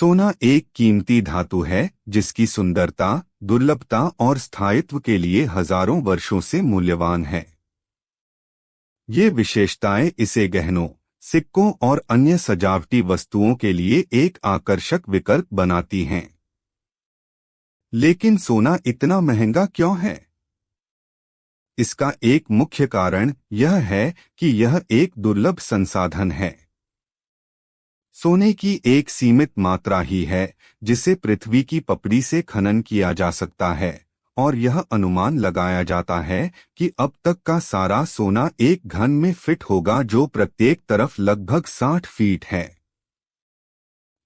सोना एक कीमती धातु है जिसकी सुंदरता, दुर्लभता और स्थायित्व के लिए हजारों वर्षों से मूल्यवान है। ये विशेषताएं इसे गहनों, सिक्कों और अन्य सजावटी वस्तुओं के लिए एक आकर्षक विकल्प बनाती हैं। लेकिन सोना इतना महंगा क्यों है? इसका एक मुख्य कारण यह है कि यह एक दुर्लभ संसाधन है। सोने की एक सीमित मात्रा ही है जिसे पृथ्वी की पपड़ी से खनन किया जा सकता है, और यह अनुमान लगाया जाता है कि अब तक का सारा सोना एक घन में फिट होगा जो प्रत्येक तरफ लगभग 60 फीट है।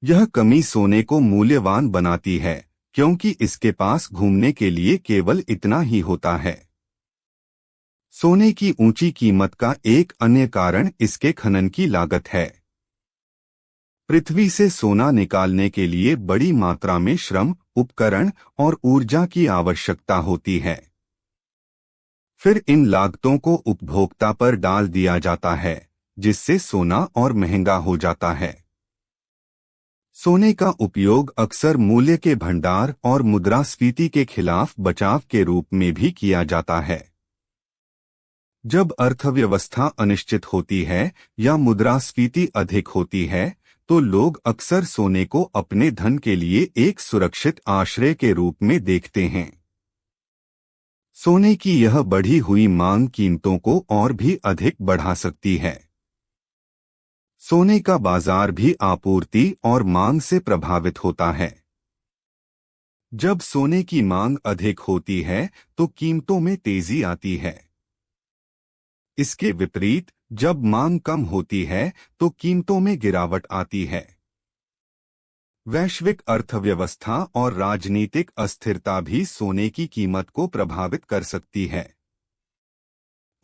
यह कमी सोने को मूल्यवान बनाती है क्योंकि इसके पास घूमने के लिए केवल इतना ही होता है। सोने की ऊंची कीमत का एक अन्य कारण इसके खनन की लागत है। पृथ्वी से सोना निकालने के लिए बड़ी मात्रा में श्रम, उपकरण और ऊर्जा की आवश्यकता होती है। फिर इन लागतों को उपभोक्ता पर डाल दिया जाता है, जिससे सोना और महंगा हो जाता है। सोने का उपयोग अक्सर मूल्य के भंडार और मुद्रास्फीति के खिलाफ बचाव के रूप में भी किया जाता है। जब अर्थव्यवस्था अनिश्चित होती है या मुद्रास्फीति अधिक होती है, तो लोग अक्सर सोने को अपने धन के लिए एक सुरक्षित आश्रय के रूप में देखते हैं। सोने की यह बढ़ी हुई मांग कीमतों को और भी अधिक बढ़ा सकती है। सोने का बाजार भी आपूर्ति और मांग से प्रभावित होता है। जब सोने की मांग अधिक होती है तो कीमतों में तेजी आती है। इसके विपरीत जब मांग कम होती है तो कीमतों में गिरावट आती है। वैश्विक अर्थव्यवस्था और राजनीतिक अस्थिरता भी सोने की कीमत को प्रभावित कर सकती है।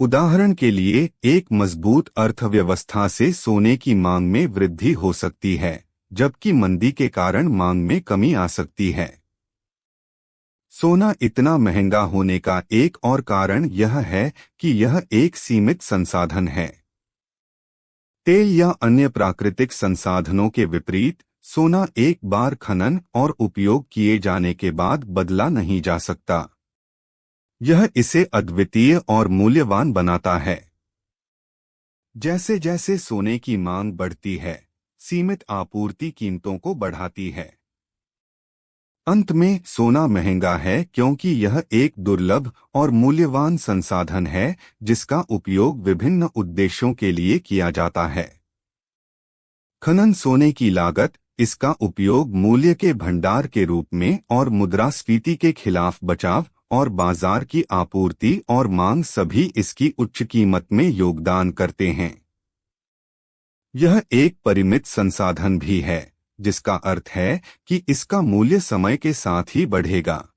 उदाहरण के लिए, एक मजबूत अर्थव्यवस्था से सोने की मांग में वृद्धि हो सकती है, जबकि मंदी के कारण मांग में कमी आ सकती है। सोना इतना महंगा होने का एक और कारण यह है कि यह एक सीमित संसाधन है। तेल या अन्य प्राकृतिक संसाधनों के विपरीत, सोना एक बार खनन और उपयोग किए जाने के बाद बदला नहीं जा सकता। यह इसे अद्वितीय और मूल्यवान बनाता है। जैसे जैसे सोने की मांग बढ़ती है, सीमित आपूर्ति कीमतों को बढ़ाती है। अंत में सोना महंगा है क्योंकि यह एक दुर्लभ और मूल्यवान संसाधन है जिसका उपयोग विभिन्न उद्देश्यों के लिए किया जाता है। खनन सोने की लागत, इसका उपयोग मूल्य के भंडार के रूप में और मुद्रास्फीति के खिलाफ बचाव और बाजार की आपूर्ति और मांग सभी इसकी उच्च कीमत में योगदान करते हैं। यह एक परिमित संसाधन भी है, जिसका अर्थ है कि इसका मूल्य समय के साथ ही बढ़ेगा।